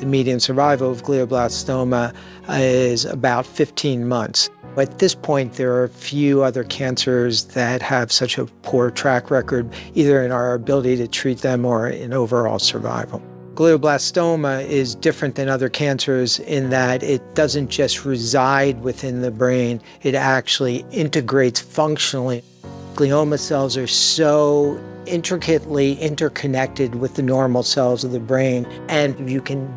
The median survival of glioblastoma is about 15 months. At this point, there are a few other cancers that have such a poor track record, either in our ability to treat them or in overall survival. Glioblastoma is different than other cancers in that it doesn't just reside within the brain, it actually integrates functionally. Glioma cells are so intricately interconnected with the normal cells of the brain, and you can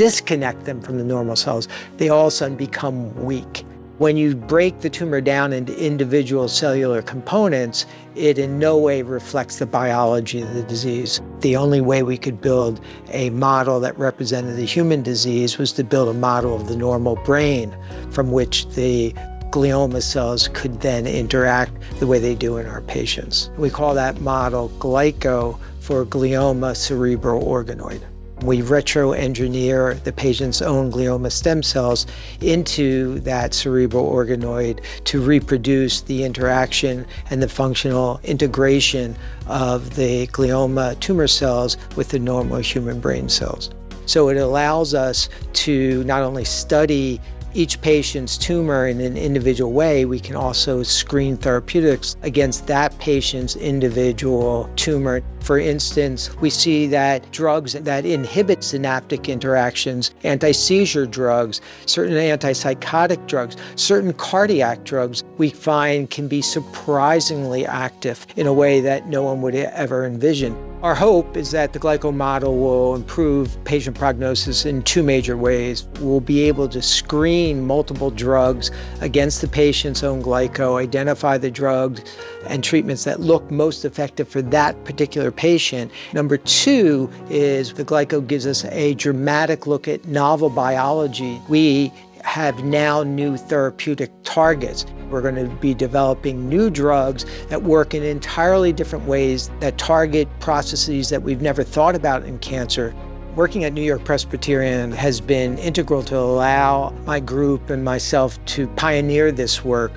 disconnect them from the normal cells, they all of a sudden become weak. When you break the tumor down into individual cellular components, it in no way reflects the biology of the disease. The only way we could build a model that represented the human disease was to build a model of the normal brain from which the glioma cells could then interact the way they do in our patients. We call that model GLICO for glioma cerebral organoid. We retro-engineer the patient's own glioma stem cells into that cerebral organoid to reproduce the interaction and the functional integration of the glioma tumor cells with the normal human brain cells. So it allows us to not only study each patient's tumor in an individual way, we can also screen therapeutics against that patient's individual tumor. For instance, we see that drugs that inhibit synaptic interactions, anti-seizure drugs, certain antipsychotic drugs, certain cardiac drugs, we find can be surprisingly active in a way that no one would ever envision. Our hope is that the GLICO model will improve patient prognosis in two major ways. We'll be able to screen multiple drugs against the patient's own GLICO, identify the drugs and treatments that look most effective for that particular patient. Number two is the GLICO gives us a dramatic look at novel biology. We have now new therapeutic targets. We're going to be developing new drugs that work in entirely different ways that target processes that we've never thought about in cancer. Working at New-York-Presbyterian has been integral to allow my group and myself to pioneer this work.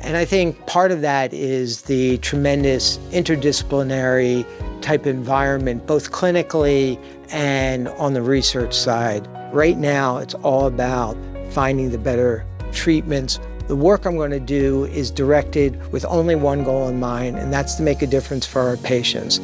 And I think part of that is the tremendous interdisciplinary type environment, both clinically and on the research side. Right now, it's all about finding the better treatments. The work I'm going to do is directed with only one goal in mind, and that's to make a difference for our patients.